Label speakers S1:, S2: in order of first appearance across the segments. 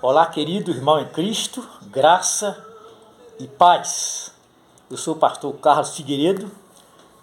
S1: Olá, querido irmão em Cristo, graça e paz. Eu sou o pastor Carlos Figueiredo,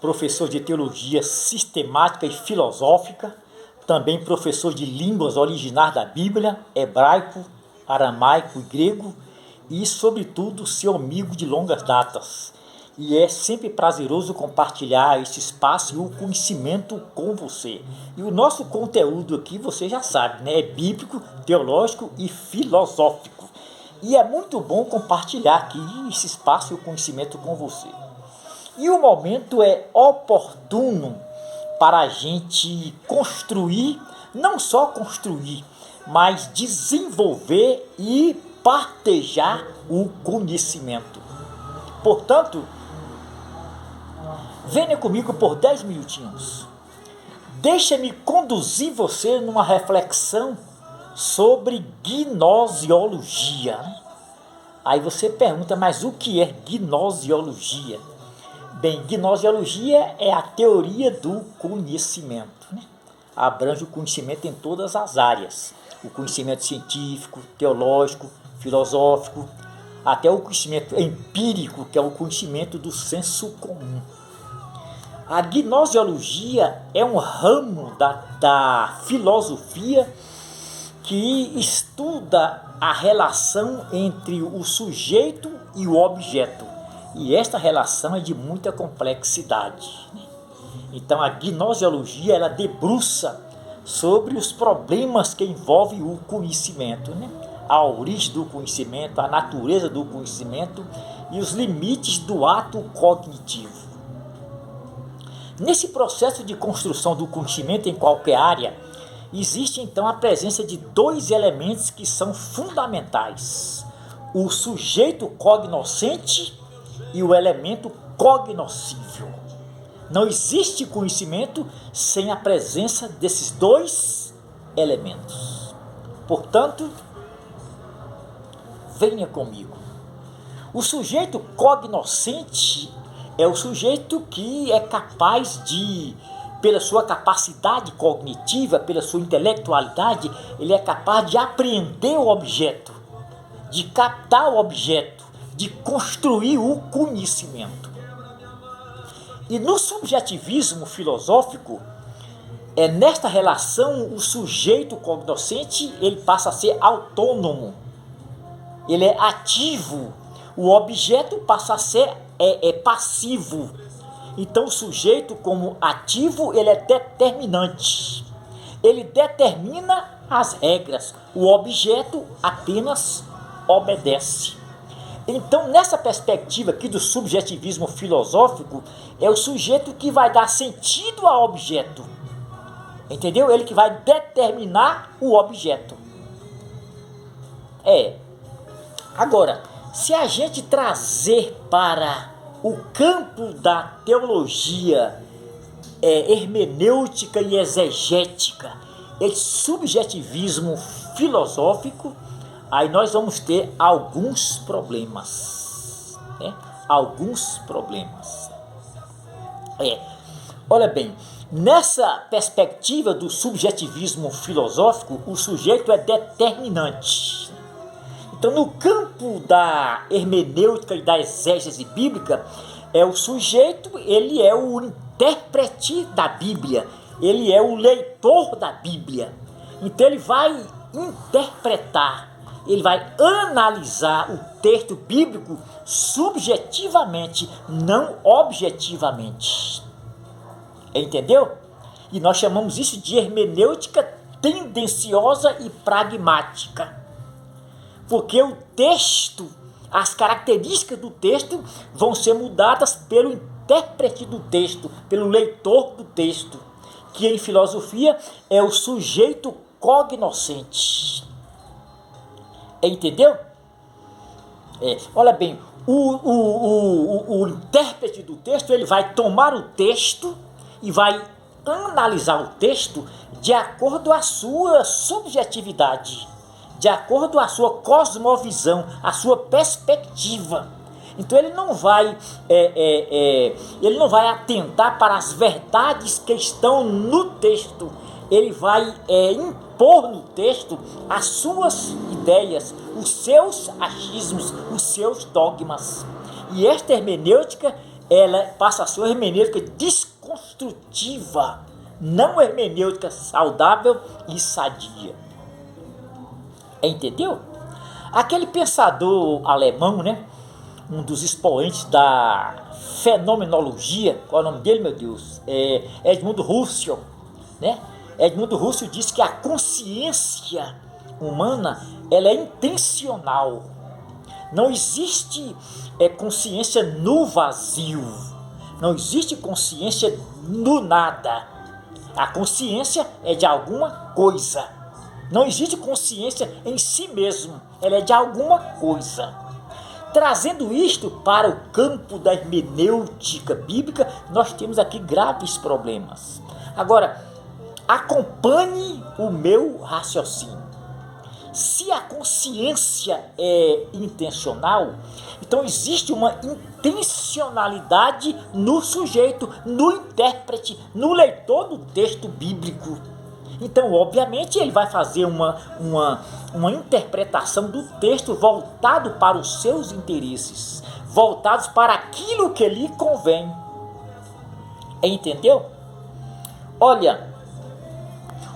S1: professor de teologia sistemática e filosófica, também professor de línguas originais da Bíblia, hebraico, aramaico e grego, e, sobretudo, seu amigo de longas datas. E é sempre prazeroso compartilhar esse espaço e o conhecimento com você. E o nosso conteúdo aqui, você já sabe, né? É bíblico, teológico e filosófico. E é muito bom compartilhar aqui esse espaço e o conhecimento com você. E o momento é oportuno para a gente construir, não só construir, mas desenvolver e partilhar o conhecimento. Portanto, venha comigo por 10 minutinhos. Deixa-me conduzir você numa reflexão sobre gnoseologia. Aí você pergunta, mas o que é gnoseologia? Bem, gnoseologia é a teoria do conhecimento. Abrange o conhecimento em todas as áreas. O conhecimento científico, teológico, filosófico, até o conhecimento empírico, que é o conhecimento do senso comum. A gnoseologia é um ramo da filosofia que estuda a relação entre o sujeito e o objeto. E esta relação é de muita complexidade. Então a gnoseologia ela debruça sobre os problemas que envolvem o conhecimento, a origem do conhecimento, a natureza do conhecimento e os limites do ato cognitivo. Nesse processo de construção do conhecimento em qualquer área, existe então a presença de dois elementos que são fundamentais: o sujeito cognoscente e o elemento cognoscível. Não existe conhecimento sem a presença desses dois elementos. Portanto, venha comigo. O sujeito cognoscente é o sujeito que é capaz de, pela sua capacidade cognitiva, pela sua intelectualidade, ele é capaz de apreender o objeto, de captar o objeto, de construir o conhecimento. E no subjetivismo filosófico, nesta relação, o sujeito cognoscente ele passa a ser autônomo, ele é ativo, o objeto passa a ser passivo. Então o sujeito como ativo ele é determinante, ele determina as regras, o objeto apenas obedece. Então nessa perspectiva aqui do subjetivismo filosófico, é o sujeito que vai dar sentido ao objeto, entendeu? Ele que vai determinar o objeto. Agora, se a gente trazer para o campo da teologia hermenêutica e exegética, esse subjetivismo filosófico, aí nós vamos ter alguns problemas. Alguns problemas. Olha bem, nessa perspectiva do subjetivismo filosófico, o sujeito é determinante. Então, no campo da hermenêutica e da exégese bíblica, o sujeito, ele é o intérprete da Bíblia, ele é o leitor da Bíblia. Então, ele vai interpretar, ele vai analisar o texto bíblico subjetivamente, não objetivamente. Entendeu? E nós chamamos isso de hermenêutica tendenciosa e pragmática. Porque o texto, as características do texto vão ser mudadas pelo intérprete do texto, pelo leitor do texto, que em filosofia é o sujeito cognoscente. Entendeu? Olha bem, o intérprete do texto ele vai tomar o texto e vai analisar o texto de acordo com a sua subjetividade, de acordo com a sua cosmovisão, a sua perspectiva. Então ele não vai atentar para as verdades que estão no texto, ele vai impor no texto as suas ideias, os seus achismos, os seus dogmas. E esta hermenêutica, ela passa a ser uma hermenêutica desconstrutiva, não hermenêutica saudável e sadia. Entendeu? Aquele pensador alemão, né? Um dos expoentes da fenomenologia, qual é o nome dele, meu Deus? Edmund Husserl, né? Edmund Husserl diz que a consciência humana, ela é intencional. Não existe consciência no vazio. Não existe consciência no nada. A consciência é de alguma coisa. Não existe consciência em si mesmo. Ela é de alguma coisa. Trazendo isto para o campo da hermenêutica bíblica, nós temos aqui graves problemas. Agora, acompanhe o meu raciocínio. Se a consciência é intencional, então existe uma intencionalidade no sujeito, no intérprete, no leitor do texto bíblico. Então, obviamente, ele vai fazer uma interpretação do texto voltado para os seus interesses, voltados para aquilo que lhe convém. Entendeu? Olha,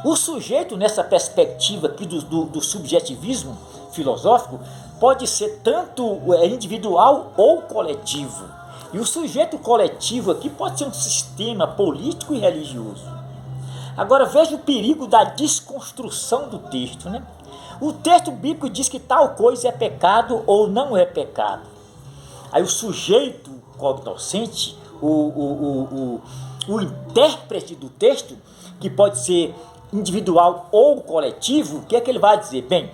S1: o sujeito, nessa perspectiva aqui do subjetivismo filosófico, pode ser tanto individual ou coletivo. E o sujeito coletivo aqui pode ser um sistema político e religioso. Agora veja o perigo da desconstrução do texto, né? O texto bíblico diz que tal coisa é pecado ou não é pecado. Aí o sujeito cognoscente, o intérprete do texto, que pode ser individual ou coletivo, o que é que ele vai dizer? Bem,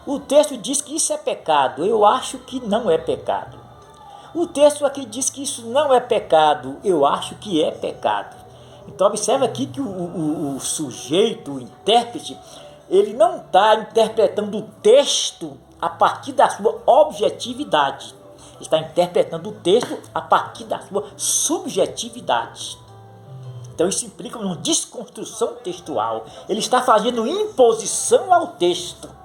S1: o texto diz que isso é pecado, eu acho que não é pecado. O texto aqui diz que isso não é pecado, eu acho que é pecado. Então observa aqui que o sujeito, o intérprete, ele não está interpretando o texto a partir da sua objetividade. Ele está interpretando o texto a partir da sua subjetividade. Então isso implica uma desconstrução textual. Ele está fazendo imposição ao texto.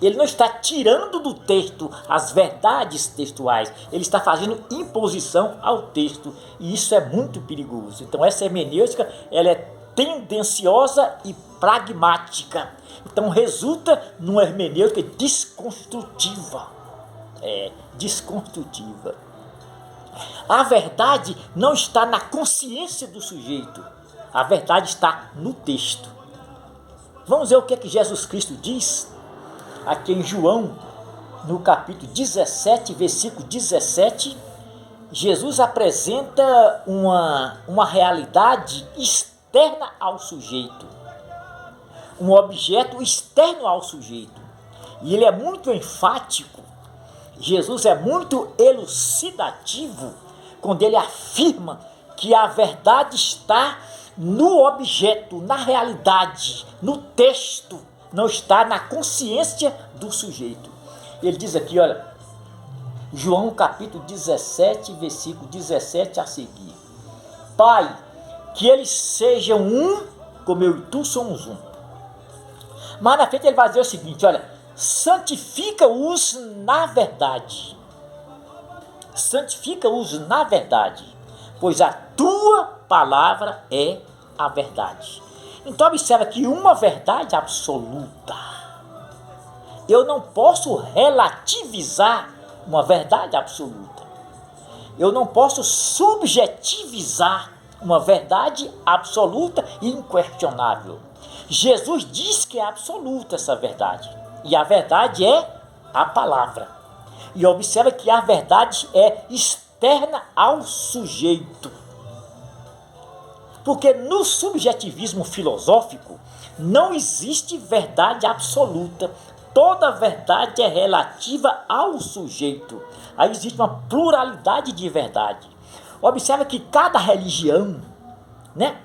S1: Ele não está tirando do texto as verdades textuais. Ele está fazendo imposição ao texto. E isso é muito perigoso. Então essa hermenêutica, ela é tendenciosa e pragmática. Então resulta numa hermenêutica desconstrutiva. Desconstrutiva. A verdade não está na consciência do sujeito. A verdade está no texto. Vamos ver o que é que Jesus Cristo diz aqui em João, no capítulo 17, versículo 17. Jesus apresenta uma realidade externa ao sujeito, um objeto externo ao sujeito. E ele é muito enfático. Jesus é muito elucidativo quando ele afirma que a verdade está no objeto, na realidade, no texto, não está na consciência do sujeito. Ele diz aqui, olha, João capítulo 17, versículo 17 a seguir. Pai, que eles sejam um, como eu e tu somos um. Mas na frente ele vai dizer o seguinte, olha, santifica-os na verdade. Santifica-os na verdade, pois a tua palavra é a verdade. Então observa que uma verdade absoluta. Eu não posso relativizar uma verdade absoluta. Eu não posso subjetivizar uma verdade absoluta e inquestionável. Jesus diz que é absoluta essa verdade. E a verdade é a palavra. E observa que a verdade é externa ao sujeito. Porque no subjetivismo filosófico não existe verdade absoluta. Toda verdade é relativa ao sujeito. Aí existe uma pluralidade de verdade. Observa que cada religião, né,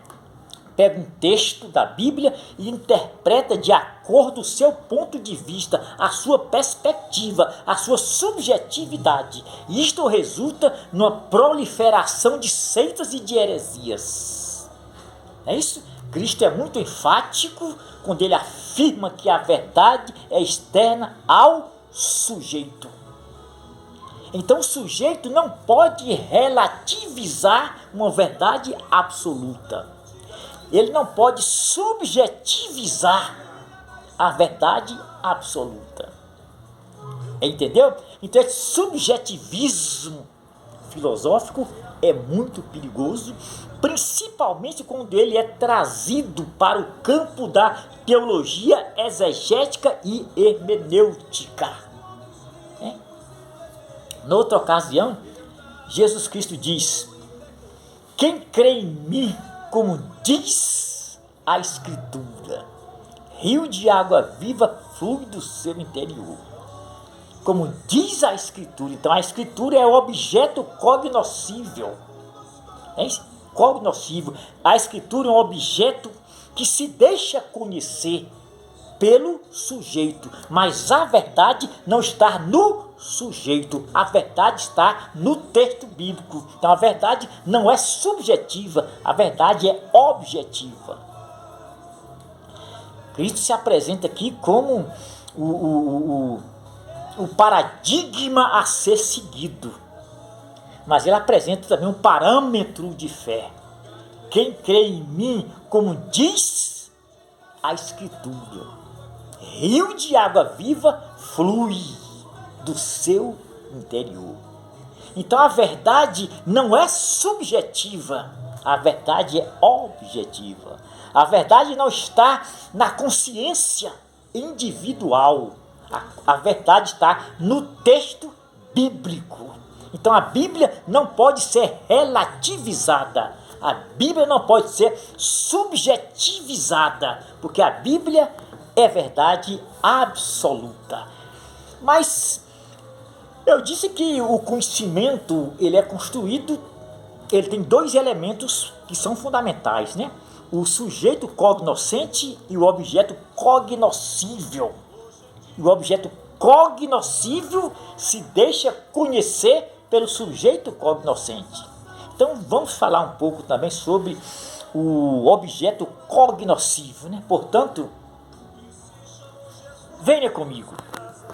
S1: pega um texto da Bíblia e interpreta de acordo com o seu ponto de vista, a sua perspectiva, a sua subjetividade. E isto resulta numa proliferação de seitas e de heresias. É isso? Cristo é muito enfático quando ele afirma que a verdade é externa ao sujeito. Então o sujeito não pode relativizar uma verdade absoluta. Ele não pode subjetivizar a verdade absoluta. Entendeu? Então esse subjetivismo filosófico é muito perigoso, principalmente quando ele é trazido para o campo da teologia exegética e hermenêutica. Noutra ocasião, Jesus Cristo diz: quem crê em mim, como diz a Escritura, rio de água viva flui do seu interior. Como diz a Escritura. Então a Escritura é o objeto cognoscível. Cognoscível. A Escritura é um objeto que se deixa conhecer pelo sujeito, mas a verdade não está no sujeito, a verdade está no texto bíblico. Então a verdade não é subjetiva, a verdade é objetiva. Cristo se apresenta aqui como o paradigma a ser seguido, mas ele apresenta também um parâmetro de fé. Quem crê em mim, como diz a Escritura, rio de água viva flui do seu interior. Então a verdade não é subjetiva, a verdade é objetiva. A verdade não está na consciência individual, a verdade está no texto bíblico. Então a Bíblia não pode ser relativizada, a Bíblia não pode ser subjetivizada, porque a Bíblia é verdade absoluta. Mas eu disse que o conhecimento ele é construído, ele tem dois elementos que são fundamentais, né? O sujeito cognoscente e o objeto cognoscível. E o objeto cognoscível se deixa conhecer pelo sujeito cognoscente. Então vamos falar um pouco também sobre o objeto cognoscível, né? Portanto, venha comigo.